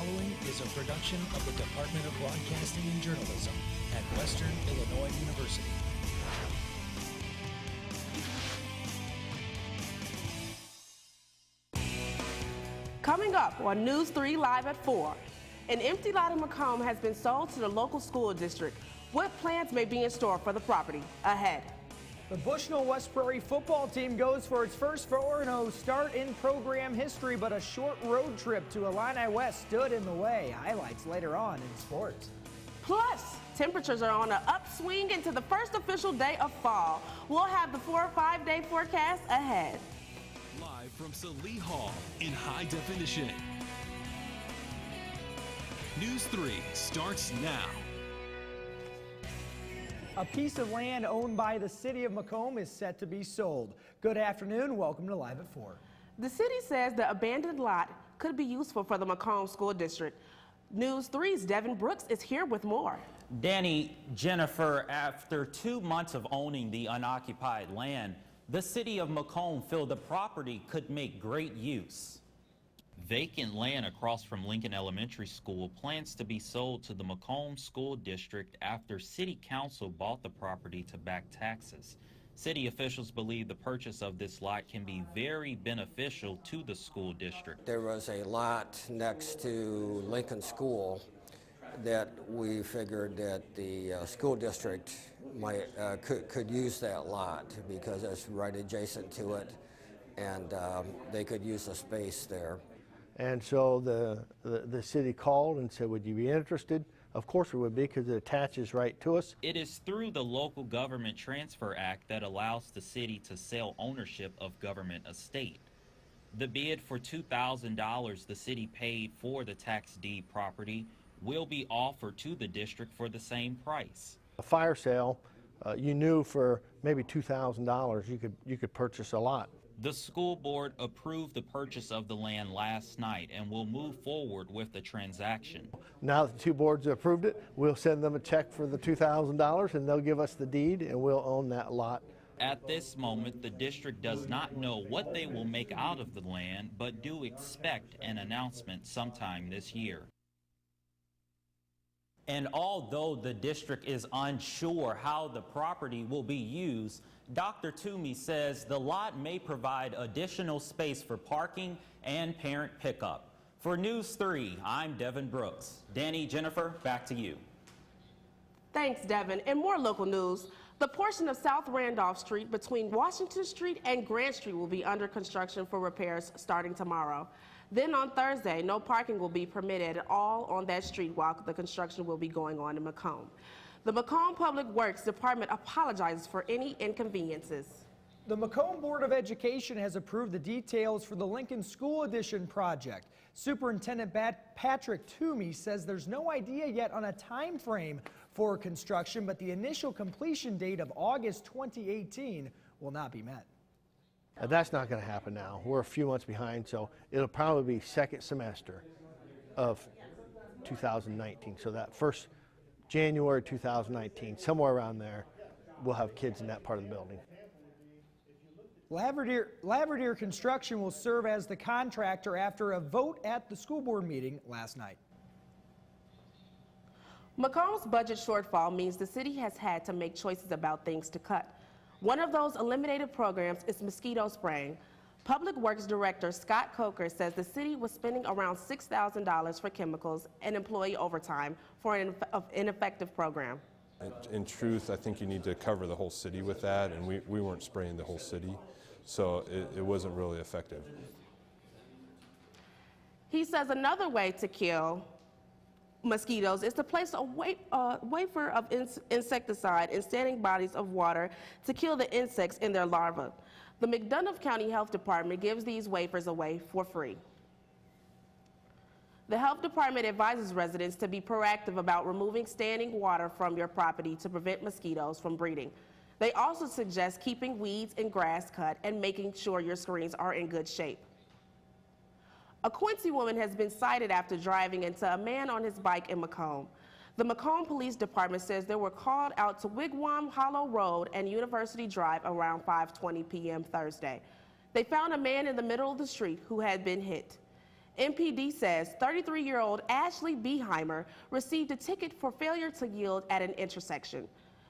following is a production of the Department of Broadcasting and Journalism at Western Illinois University. Coming up on News 3 Live at 4, an empty lot in Macomb has been sold to the local school district. What plans may be in store for the property? Ahead. The Bushnell West Prairie football team goes for its first 4-0 start in program history, but a short road trip to Illini West stood in the way. Highlights later on in sports. Plus, temperatures are on an upswing into the first official day of fall. We'll have the 4 or 5 day forecast ahead. Live from Salee Hall in high definition. News 3 starts now. A piece of land owned by the city of Macomb is set to be sold. Good afternoon. Welcome to Live at 4. The city says the abandoned lot could be useful for the Macomb School District. News 3's Devin Brooks is here with more. Danny, Jennifer, after 2 months of owning the unoccupied land, the city of Macomb feel the property could make great use. Vacant land across from Lincoln Elementary School plans to be sold to the Macomb School District after City Council bought the property to back taxes. City officials believe the purchase of this lot can be very beneficial to the school district. There was a lot next to Lincoln School that we figured that the school district could use that lot because it's right adjacent to it, and they could use the space there. And so the city called and said, would you be interested? Of course we would be, because it attaches right to us. It is through the Local Government Transfer Act that allows the city to sell ownership of government estate. The bid for $2,000 the city paid for the tax deed property will be offered to the district for the same price. A fire sale, you knew for maybe $2,000 you could purchase a lot. The school board approved the purchase of the land last night and will move forward with the transaction. Now that the two boards have approved it, we'll send them a check for the $2,000 and they'll give us the deed and we'll own that lot. At this moment, the district does not know what they will make out of the land, but do expect an announcement sometime this year. And although the district is unsure how the property will be used, Dr. Toomey says the lot may provide additional space for parking and parent pickup. For News 3, I'm Devin Brooks. Danny, Jennifer, back to you. Thanks, Devin. And more local news. The portion of South Randolph Street between Washington Street and Grant Street will be under construction for repairs starting tomorrow. Then on Thursday, no parking will be permitted at all on that street while the construction will be going on in Macomb. The Macomb Public Works Department apologizes for any inconveniences. The Macomb Board of Education has approved the details for the Lincoln School Addition project. Superintendent Patrick Toomey says there's no idea yet on a time frame for construction, but the initial completion date of August 2018 will not be met. That's not going to happen now. We're a few months behind, so it'll probably be second semester of 2019. So that first January 2019, somewhere around there, we'll have kids in that part of the building. Laverdier Construction will serve as the contractor after a vote at the school board meeting last night. Macomb's budget shortfall means the city has had to make choices about things to cut. One of those eliminated programs is mosquito spraying. Public Works Director Scott Coker says the city was spending around $6,000 for chemicals and employee overtime for an ineffective program. In truth, I think you need to cover the whole city with that, and we weren't spraying the whole city, so it wasn't really effective. He says another way to kill mosquitoes is to place a wafer of insecticide in standing bodies of water to kill the insects in their larvae. The McDonough County Health Department gives these wafers away for free. The health department advises residents to be proactive about removing standing water from your property to prevent mosquitoes from breeding. They also suggest keeping weeds and grass cut and making sure your screens are in good shape. A Quincy woman has been cited after driving into a man on his bike in Macomb. The Macomb Police Department says they were called out to Wigwam Hollow Road and University Drive around 5:20 p.m. Thursday. They found a man in the middle of the street who had been hit. MPD says 33-year-old Ashley Beheimer received a ticket for failure to yield at an intersection.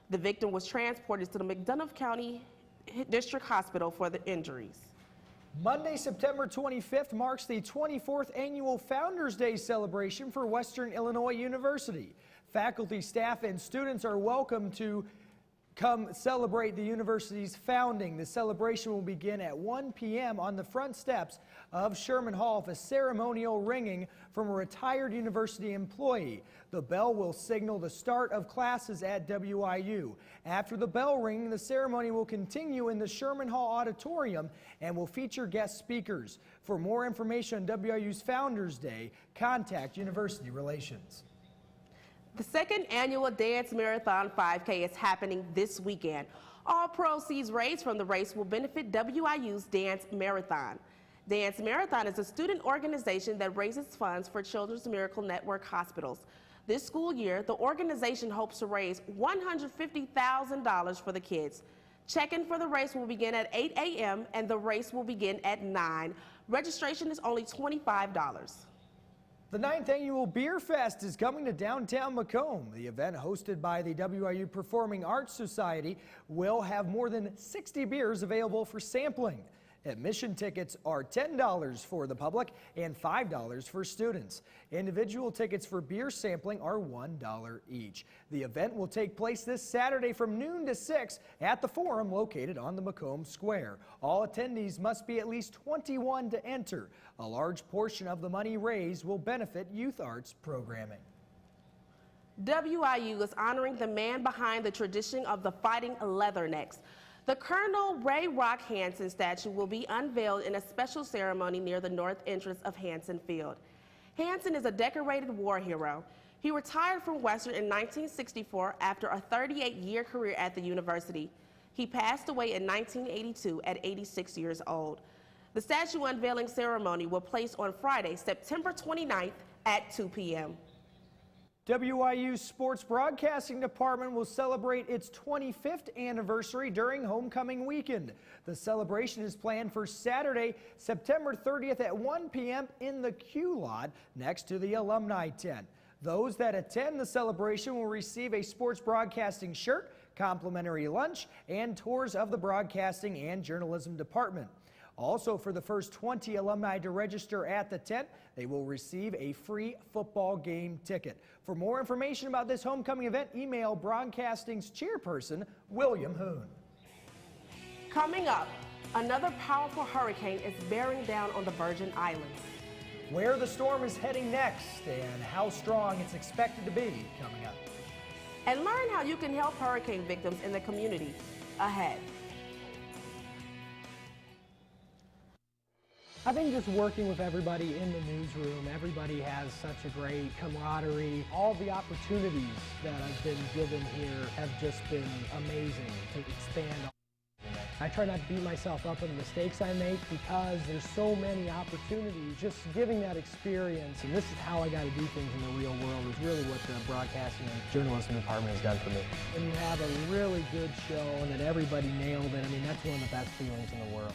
The victim was transported to the McDonough County District Hospital for the injuries. Monday, September 25th marks the 24th annual Founders Day celebration for Western Illinois University. Faculty, staff, and students are welcome to come celebrate the university's founding. The celebration will begin at 1 p.m. on the front steps of Sherman Hall with a ceremonial ringing from a retired university employee. The bell will signal the start of classes at WIU. After the bell ringing, the ceremony will continue in the Sherman Hall Auditorium and will feature guest speakers. For more information on WIU's Founders Day, contact University Relations. The second annual Dance Marathon 5K is happening this weekend. All proceeds raised from the race will benefit WIU's Dance Marathon. Dance Marathon is a student organization that raises funds for Children's Miracle Network hospitals. This school year, the organization hopes to raise $150,000 for the kids. Check-in for the race will begin at 8 a.m. and the race will begin at 9. Registration is only $25. The 9th annual Beer Fest is coming to downtown Macomb. The event, hosted by the WIU Performing Arts Society, will have more than 60 beers available for sampling. Admission tickets are $10 for the public and $5 for students. Individual tickets for beer sampling are $1 each. The event will take place this Saturday from noon to 6 at the Forum located on the Macomb Square. All attendees must be at least 21 to enter. A large portion of the money raised will benefit youth arts programming. WIU is honoring the man behind the tradition of the fighting leathernecks. The Colonel Ray Rock Hansen statue will be unveiled in a special ceremony near the north entrance of Hansen Field. Hansen is a decorated war hero. He retired from Western in 1964 after a 38-year career at the university. He passed away in 1982 at 86 years old. The statue unveiling ceremony will place on Friday, September 29th at 2 p.m. WIU's Sports Broadcasting Department will celebrate its 25th anniversary during homecoming weekend. The celebration is planned for Saturday, September 30th at 1 p.m. in the Q lot next to the alumni tent. Those that attend the celebration will receive a sports broadcasting shirt, complimentary lunch, and tours of the broadcasting and journalism department. Also, for the first 20 alumni to register at the tent, they will receive a free football game ticket. For more information about this homecoming event, email Broadcasting's chairperson, William Hoon. Coming up, another powerful hurricane is bearing down on the Virgin Islands. Where the storm is heading next and how strong it's expected to be coming up. And learn how you can help hurricane victims in the community ahead. I think just working with everybody in the newsroom, everybody has such a great camaraderie. All the opportunities that I've been given here have just been amazing to expand on. I try not to beat myself up on the mistakes I make because there's so many opportunities. Just giving that experience, and this is how I got to do things in the real world, is really what the broadcasting and journalism department has done for me. When you have a really good show and that everybody nailed it, I mean, that's one of the best feelings in the world.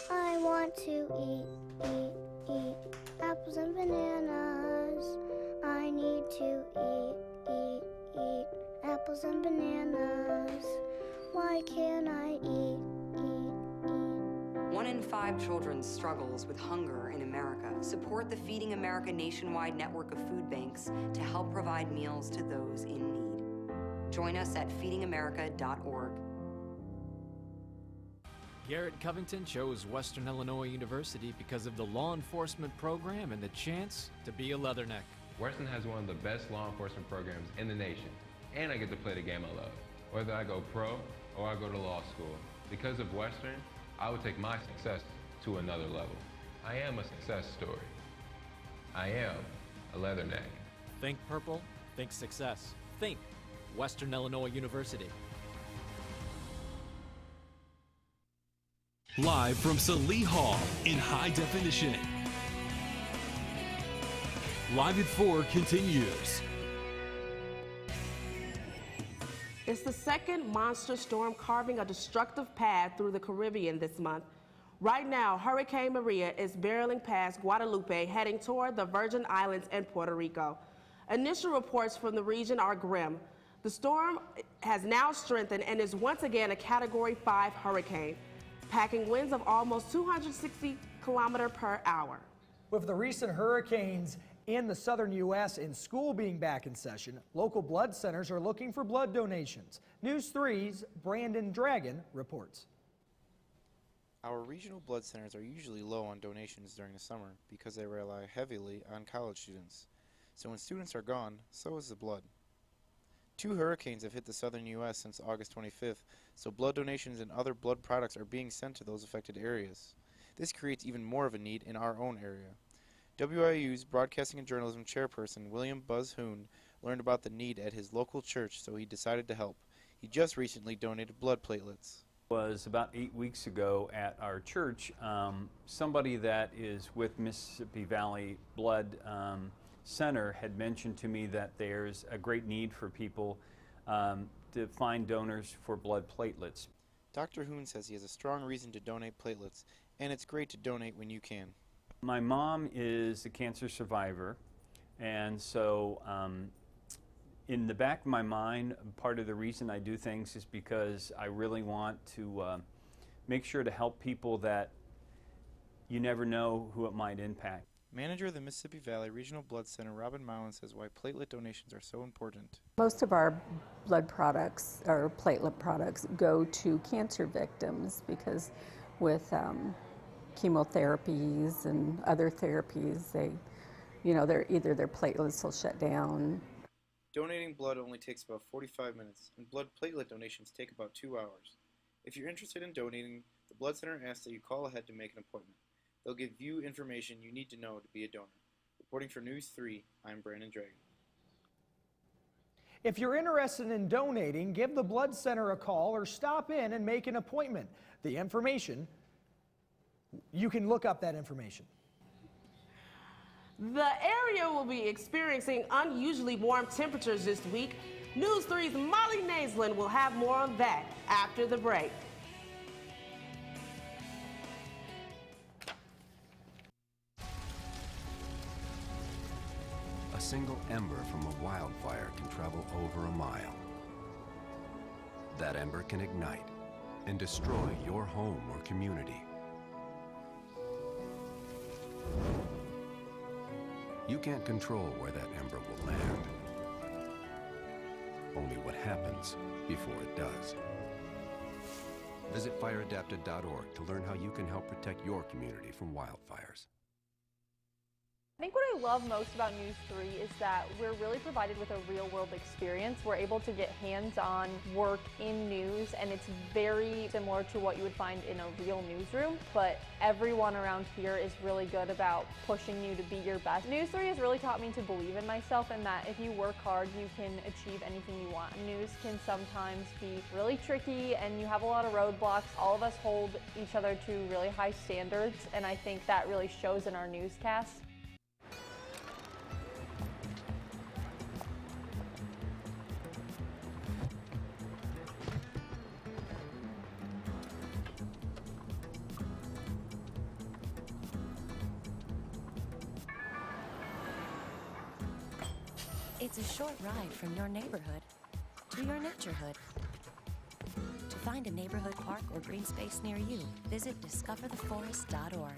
I want to eat apples and bananas. I need to eat apples and bananas. Why can't I eat? 1 in 5 children struggles with hunger in America. Support the Feeding America nationwide network of food banks to help provide meals to those in need. Join us at feedingamerica.org. Garrett Covington chose Western Illinois University because of the law enforcement program and the chance to be a leatherneck. Western has one of the best law enforcement programs in the nation, and I get to play the game I love. Whether I go pro or I go to law school, because of Western, I would take my success to another level. I am a success story. I am a leatherneck. Think purple, think success. Think Western Illinois University. Live from Salee Hall in high definition. Live at 4 continues. It's the second monster storm carving a destructive path through the Caribbean this month. Right now, Hurricane Maria is barreling past Guadalupe, heading toward the Virgin Islands and Puerto Rico. Initial reports from the region are grim. The storm has now strengthened and is once again a Category 5 hurricane, packing winds of almost 260 kilometers per hour. With the recent hurricanes in the southern U.S. and school being back in session, local blood centers are looking for blood donations. News 3's Brandon Dragon reports. Our regional blood centers are usually low on donations during the summer because they rely heavily on college students. So when students are gone, so is the blood. 2 hurricanes have hit the southern U.S. since August 25th, so blood donations and other blood products are being sent to those affected areas. This creates even more of a need in our own area. WIU's Broadcasting and Journalism chairperson, William Buzz Hoon, learned about the need at his local church, so he decided to help. He just recently donated blood platelets. Was about 8 weeks ago at our church. Somebody that is with Mississippi Valley Blood Center had mentioned to me that there's a great need for people to find donors for blood platelets. Dr. Hoon says he has a strong reason to donate platelets, and it's great to donate when you can. My mom is a cancer survivor, and so in the back of my mind, part of the reason I do things is because I really want to make sure to help people that you never know who it might impact. Manager of the Mississippi Valley Regional Blood Center, Robin Mowen, says why platelet donations are so important. Most of our blood products, or platelet products, go to cancer victims because with chemotherapies and other therapies, either their platelets will shut down. Donating blood only takes about 45 minutes, and blood platelet donations take about 2 hours. If you're interested in donating, the Blood Center asks that you call ahead to make an appointment. They'll give you information you need to know to be a donor. Reporting for News 3, I'm Brandon Dragon. If you're interested in donating, give the Blood Center a call or stop in and make an appointment. The information, you can look up that information. The area will be experiencing unusually warm temperatures this week. News 3's Molly Naslin will have more on that after the break. A single ember from a wildfire can travel over a mile. That ember can ignite and destroy your home or community. You can't control where that ember will land. Only what happens before it does. Visit fireadapted.org to learn how you can help protect your community from wildfires. I think what I love most about News 3 is that we're really provided with a real-world experience. We're able to get hands-on work in news, and it's very similar to what you would find in a real newsroom, but everyone around here is really good about pushing you to be your best. News 3 has really taught me to believe in myself and that if you work hard, you can achieve anything you want. News can sometimes be really tricky, and you have a lot of roadblocks. All of us hold each other to really high standards, and I think that really shows in our newscasts. It's a short ride from your neighborhood to your nurturehood. To find a neighborhood park or green space near you, visit discovertheforest.org.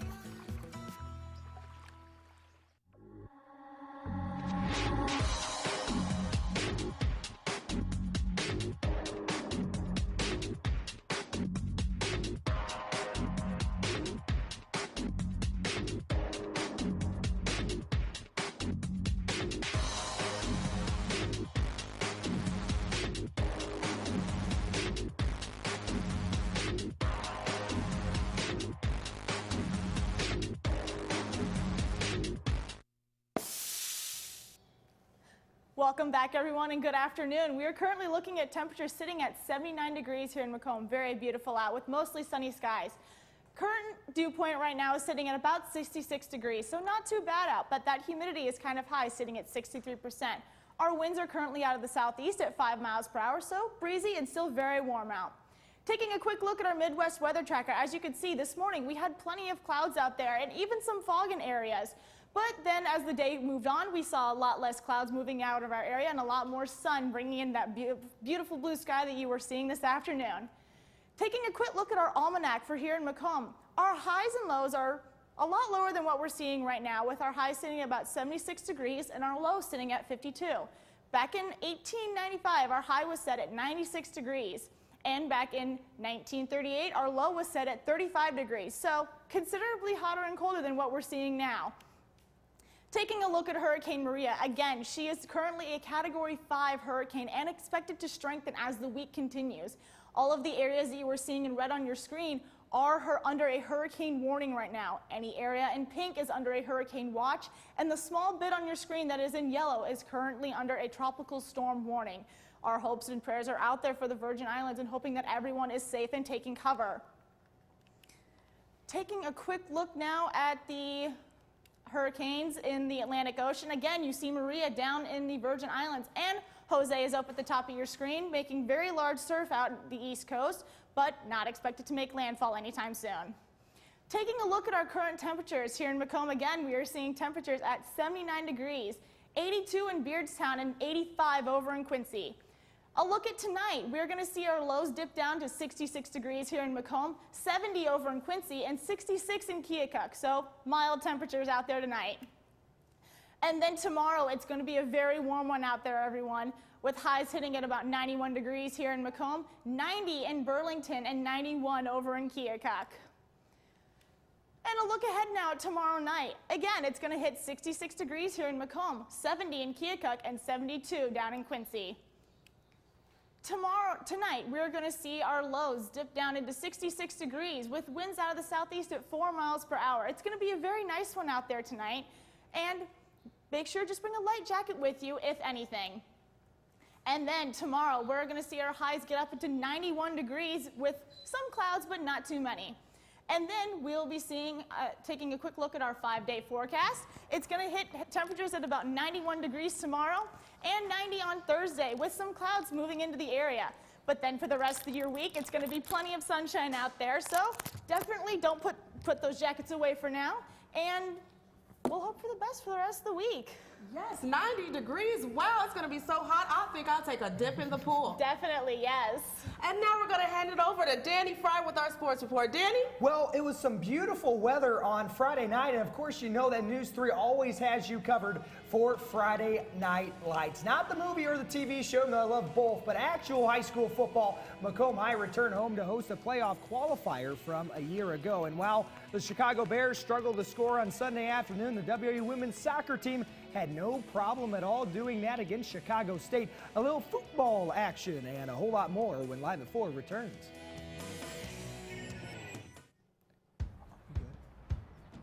Welcome back, everyone, and good afternoon. We are currently looking at temperatures sitting at 79 degrees here in Macomb. Very beautiful out with mostly sunny skies. Current dew point right now is sitting at about 66 degrees, so not too bad out, but that humidity is kind of high, sitting at 63%. Our winds are currently out of the southeast at 5 miles per hour, so breezy and still very warm out. Taking a quick look at our Midwest weather tracker, as you can see this morning, we had plenty of clouds out there and even some fog in areas. But then as the day moved on, we saw a lot less clouds moving out of our area and a lot more sun, bringing in that beautiful blue sky that you were seeing this afternoon. Taking a quick look at our almanac for here in Macomb, our highs and lows are a lot lower than what we're seeing right now, with our high sitting at about 76 degrees and our low sitting at 52. Back in 1895, our high was set at 96 degrees. And back in 1938, our low was set at 35 degrees. So considerably hotter and colder than what we're seeing now. Taking a look at Hurricane Maria, again, she is currently a Category 5 hurricane and expected to strengthen as the week continues. All of the areas that you were seeing in red on your screen are under a hurricane warning right now. Any area in pink is under a hurricane watch, and the small bit on your screen that is in yellow is currently under a tropical storm warning. Our hopes and prayers are out there for the Virgin Islands and hoping that everyone is safe and taking cover. Taking a quick look now at the hurricanes in the Atlantic Ocean. Again, you see Maria down in the Virgin Islands, and Jose is up at the top of your screen, making very large surf out the East Coast, but not expected to make landfall anytime soon. Taking a look at our current temperatures here in Macomb, again, we are seeing temperatures at 79 degrees, 82 in Beardstown, and 85 over in Quincy. A look at tonight, we're going to see our lows dip down to 66 degrees here in Macomb, 70 over in Quincy, and 66 in Keokuk, so mild temperatures out there tonight. And then tomorrow, it's going to be a very warm one out there, everyone, with highs hitting at about 91 degrees here in Macomb, 90 in Burlington, and 91 over in Keokuk. And a look ahead now at tomorrow night. Again, it's going to hit 66 degrees here in Macomb, 70 in Keokuk, and 72 down in Quincy. Tonight, we're going to see our lows dip down into 66 degrees with winds out of the southeast at 4 miles per hour. It's going to be a very nice one out there tonight. And make sure just bring a light jacket with you, if anything. And then tomorrow, we're going to see our highs get up into 91 degrees with some clouds, but not too many. And then we'll be taking a quick look at our 5-day forecast. It's going to hit temperatures at about 91 degrees tomorrow and 90 on Thursday with some clouds moving into the area. But then for the rest of your week, it's going to be plenty of sunshine out there. So definitely don't put those jackets away for now. And we'll hope for the best for the rest of the week. Yes, 90 degrees. Wow, it's going to be so hot. I think I'll take a dip in the pool. Definitely, yes. And now we're going to hand it over to Danny Fry with our sports report. Danny? Well, it was some beautiful weather on Friday night, and of course you know that News 3 always has you covered for Friday Night Lights. Not the movie or the TV show, and I love both, but actual high school football. Macomb High returned home to host a playoff qualifier from a year ago. And while the Chicago Bears struggled to score on Sunday afternoon, the WU women's soccer team had no problem at all doing that against Chicago State. A little football action and a whole lot more when Live at 4 returns.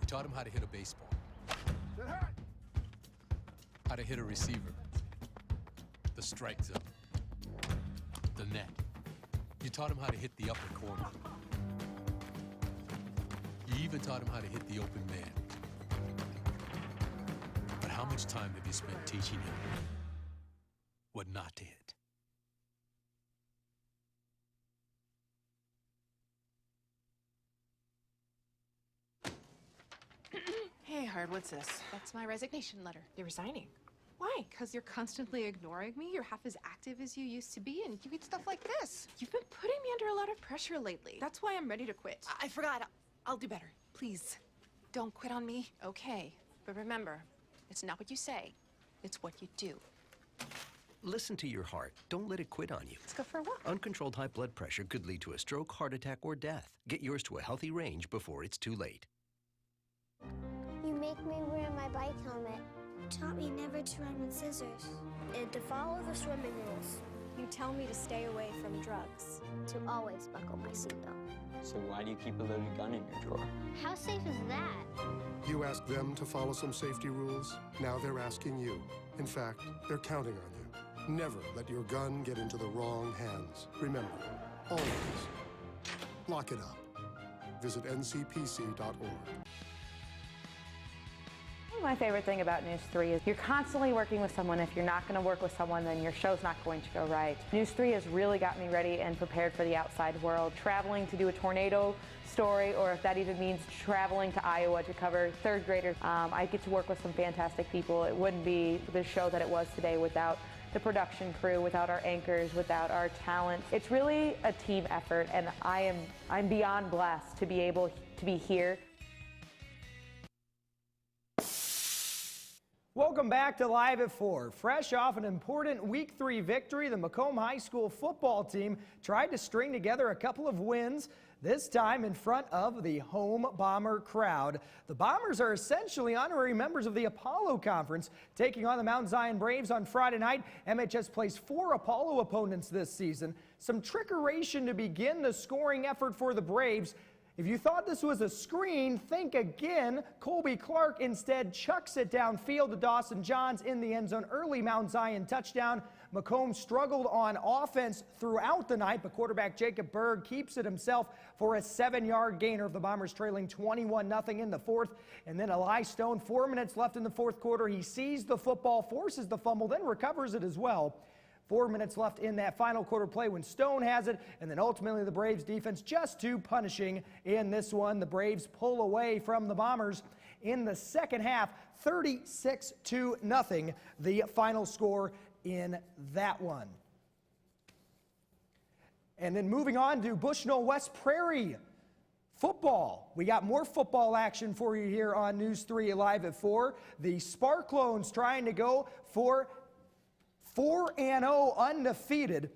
We taught him how to hit a baseball, how to hit a receiver, the strike zone, the net. You taught him how to hit the upper corner. You even taught him how to hit the open man. But how much time have you spent teaching him what not to hit? Hey, Hard, what's this? That's my resignation letter. You're resigning? Why? Because you're constantly ignoring me. You're half as active as you used to be, and you eat stuff like this. You've been putting me under a lot of pressure lately. That's why I'm ready to quit. I forgot. I'll do better. Please, don't quit on me. Okay, but remember, it's not what you say, it's what you do. Listen to your heart. Don't let it quit on you. Let's go for a walk. Uncontrolled high blood pressure could lead to a stroke, heart attack, or death. Get yours to a healthy range before it's too late. You make me wear my bike helmet. Taught me never to run with scissors. And to follow the swimming rules. You tell me to stay away from drugs. To always buckle my seatbelt. So why do you keep a loaded gun in your drawer? How safe is that? You asked them to follow some safety rules. Now they're asking you. In fact, they're counting on you. Never let your gun get into the wrong hands. Remember, always lock it up. Visit ncpc.org. My favorite thing about News 3 is you're constantly working with someone. If you're not going to work with someone, then your show's not going to go right. News 3 has really got me ready and prepared for the outside world. Traveling to do a tornado story, or if that even means traveling to Iowa to cover third graders. I get to work with some fantastic people. It wouldn't be the show that it was today without the production crew, without our anchors, without our talent. It's really a team effort, and I'm beyond blessed to be able to be here. Welcome back to Live at 4. Fresh off an important Week 3 victory, the Macomb High School football team tried to string together a couple of wins, this time in front of the home Bomber crowd. The Bombers are essentially honorary members of the Apollo Conference, taking on the Mount Zion Braves on Friday night. MHS plays 4 Apollo opponents this season. Some trickeration to begin the scoring effort for the Braves. If you thought this was a screen, think again. Colby Clark instead chucks it downfield to Dawson Johns in the end zone. Early Mount Zion touchdown. Macomb struggled on offense throughout the night, but quarterback Jacob Berg keeps it himself for a 7-yard gainer of the Bombers trailing 21-0 in the fourth. And then Eli Stone, 4 minutes left in the fourth quarter. He sees the football, forces the fumble, then recovers it as well. 4 minutes left in that final quarter play when Stone has it, and then ultimately the Braves defense just too punishing in this one. The Braves pull away from the Bombers in the second half, 36-0, the final score in that one. And then moving on to Bushnell West Prairie football. We got more football action for you here on News 3 Live at 4. The Sparklones trying to go for 4-0 undefeated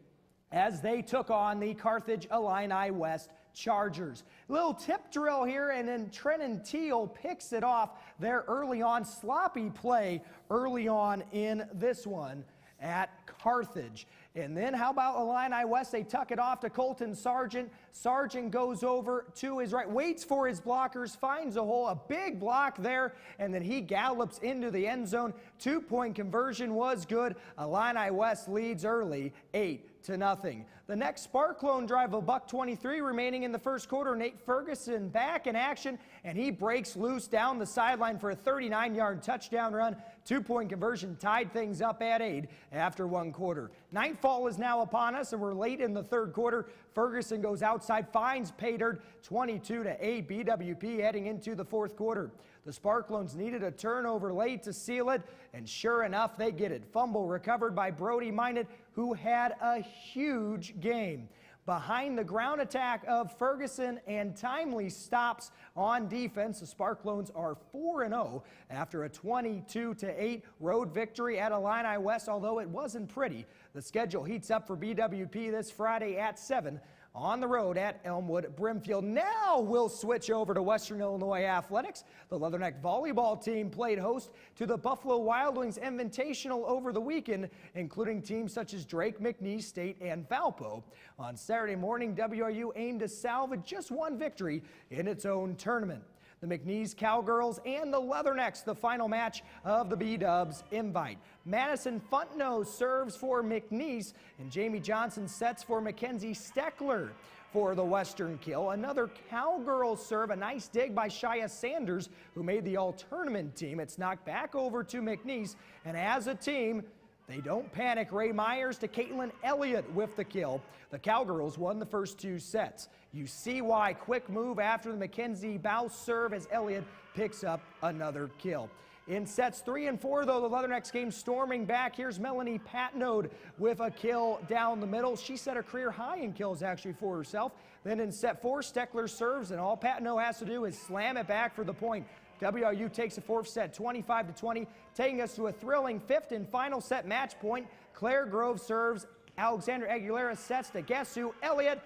as they took on the Carthage Illini West Chargers. Little tip drill here, and then Trenton Teal picks it off there early on. Sloppy play early on in this one at Carthage. And then how about Illini West? They tuck it off to Colton Sargent. Sargent goes over to his right, waits for his blockers, finds a hole, a big block there, and then he gallops into the end zone. 2-point conversion was good. Illini West leads early, 8-0. The next Sparklone drive, a $1:23 remaining in the first quarter. Nate Ferguson back in action, and he breaks loose down the sideline for a 39-yard touchdown run. 2-point conversion tied things up at 8 after 1 quarter. Nightfall is now upon us, and we're late in the third quarter. Ferguson goes outside, finds Paydirt, 22-8 BWP heading into the fourth quarter. The Sparklones needed a turnover late to seal it, and sure enough, they get it. Fumble recovered by Brody Minot, who had a huge game. Behind the ground attack of Ferguson and timely stops on defense, the Sparklones are 4-0 after a 22-8 road victory at Illini West, although it wasn't pretty. The schedule heats up for BWP this Friday at 7 on the road at Elmwood Brimfield. Now we'll switch over to Western Illinois Athletics. The Leatherneck volleyball team played host to the Buffalo Wild Wings Invitational over the weekend, including teams such as Drake, McNeese State, and Valpo. On Saturday morning, WRU aimed to salvage just one victory in its own tournament. The McNeese Cowgirls and the Leathernecks, the final match of the B-Dubs invite. Madison Fontenot serves for McNeese, and Jamie Johnson sets for Mackenzie Steckler for the Western kill. Another Cowgirl serve, a nice dig by Shia Sanders, who made the all-tournament team. It's knocked back over to McNeese, and as a team, they don't panic. Ray Myers to Caitlin Elliott with the kill. The Cowgirls won the first 2 sets. You see why. Quick move after the Mackenzie Bouse serve as Elliott picks up another kill. In sets 3 and 4, though, the Leathernecks came storming back. Here's Melanie Patnode with a kill down the middle. She set a career high in kills, actually, for herself. Then in set 4, Steckler serves, and all Patnode has to do is slam it back for the point. WRU takes a fourth set, 25-20, taking us to a thrilling fifth and final set match point. Claire Grove serves. Alexander Aguilera sets to guess who? Elliott.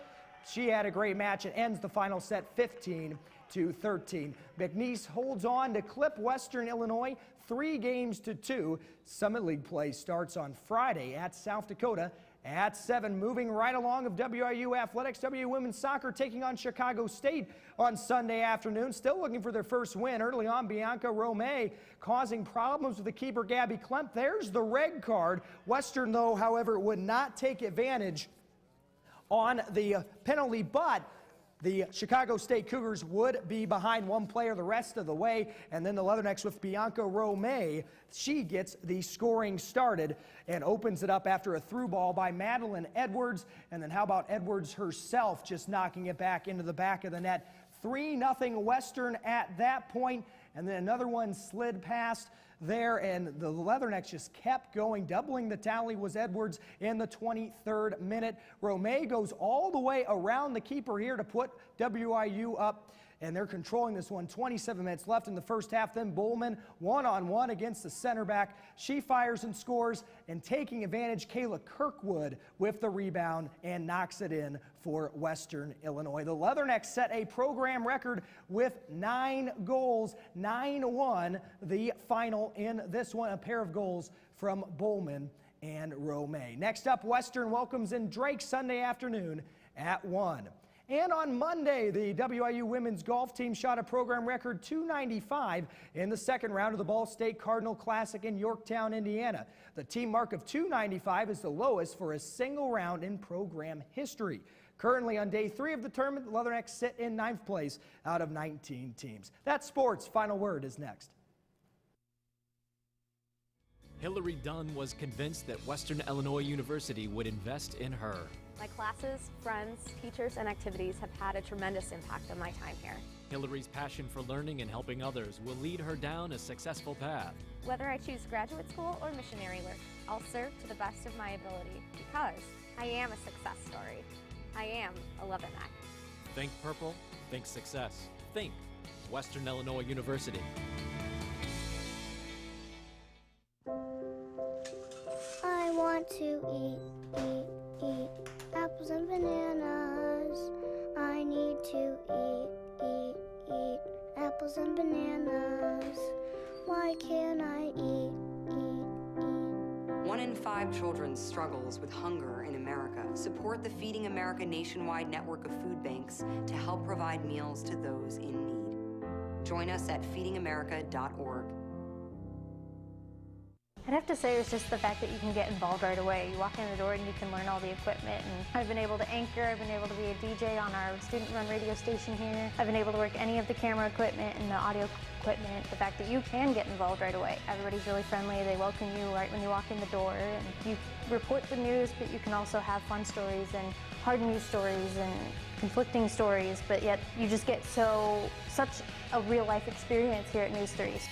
She had a great match and ends the final set 15-13. McNeese holds on to clip Western Illinois 3-2. Summit League play starts on Friday at South Dakota At 7, moving right along of WIU athletics, WIU women's soccer taking on Chicago State on Sunday afternoon. Still looking for their first win. Early on, Bianca Romay causing problems with the keeper, Gabby Klemp. There's the red card. Western, though, however, would not take advantage on the penalty, but the Chicago State Cougars would be behind one player the rest of the way, and then the Leathernecks with Bianca Romay. She gets the scoring started and opens it up after a through ball by Madeline Edwards. And then how about Edwards herself just knocking it back into the back of the net. 3-0 Western at that point, and then another one slid past there, and the Leathernecks just kept going. Doubling the tally was Edwards in the 23rd minute. Romay goes all the way around the keeper here to put WIU up, and they're controlling this one. 27 minutes left in the first half. Then Bowman one-on-one against the center back. She fires and scores, and taking advantage, Kayla Kirkwood with the rebound and knocks it in for Western Illinois. The Leathernecks set a program record with 9 goals, 9-1 the final in this one. A pair of goals from Bowman and Romay. Next up, Western welcomes in Drake Sunday afternoon at 1. And on Monday, the WIU women's golf team shot a program record 295 in the second round of the Ball State Cardinal Classic in Yorktown, Indiana. The team mark of 295 is the lowest for a single round in program history. Currently on day 3 of the tournament, the Leathernecks sit in 9th place out of 19 teams. That's sports. Final word is next. Hillary Dunn was convinced that Western Illinois University would invest in her. My classes, friends, teachers, and activities have had a tremendous impact on my time here. Hillary's passion for learning and helping others will lead her down a successful path. Whether I choose graduate school or missionary work, I'll serve to the best of my ability because I am a success story. I am a Leatherneck. Think purple, think success. Think Western Illinois University. I want to eat apples and bananas. I need to eat apples and bananas. Why can't I eat? 1 in 5 children struggles with hunger in America. Support the Feeding America nationwide network of food banks to help provide meals to those in need. Join us at feedingamerica.org. I'd have to say it's just the fact that you can get involved right away. You walk in the door and you can learn all the equipment. And I've been able to anchor, I've been able to be a DJ on our student-run radio station here. I've been able to work any of the camera equipment and the audio equipment. The fact that you can get involved right away. Everybody's really friendly. They welcome you right when you walk in the door. And you report the news, but you can also have fun stories and hard news stories and conflicting stories, but yet you just get such a real-life experience here at NEWS3.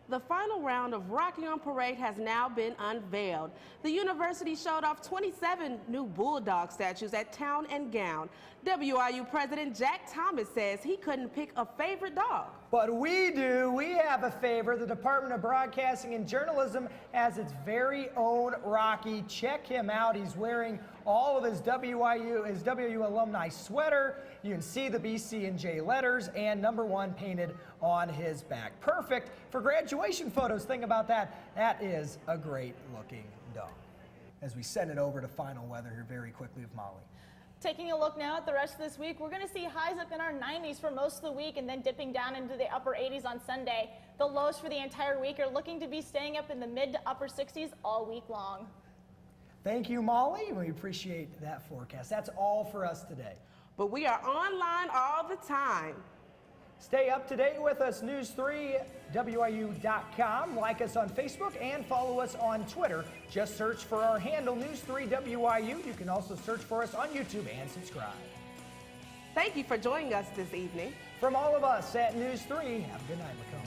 The final round of Rocking on Parade has now been unveiled. The university showed off 27 new Bulldog statues at Town and Gown. WIU President Jack Thomas says he couldn't pick a favorite dog. But we do. We have a favorite. The Department of Broadcasting and Journalism has its very own Rocky. Check him out. He's wearing all of his WIU alumni sweater. You can see the BC&J letters and #1 painted on his back. Perfect for graduation photos. Think about that. That is a great looking dog. As we send it over to final weather here very quickly with Molly. Taking a look now at the rest of this week, we're going to see highs up in our 90s for most of the week and then dipping down into the upper 80s on Sunday. The lows for the entire week are looking to be staying up in the mid to upper 60s all week long. Thank you, Molly. We appreciate that forecast. That's all for us today. But we are online all the time. Stay up to date with us, News3WIU.com. Like us on Facebook and follow us on Twitter. Just search for our handle, News3WIU. You can also search for us on YouTube and subscribe. Thank you for joining us this evening. From all of us at News 3, have a good night, Macomb.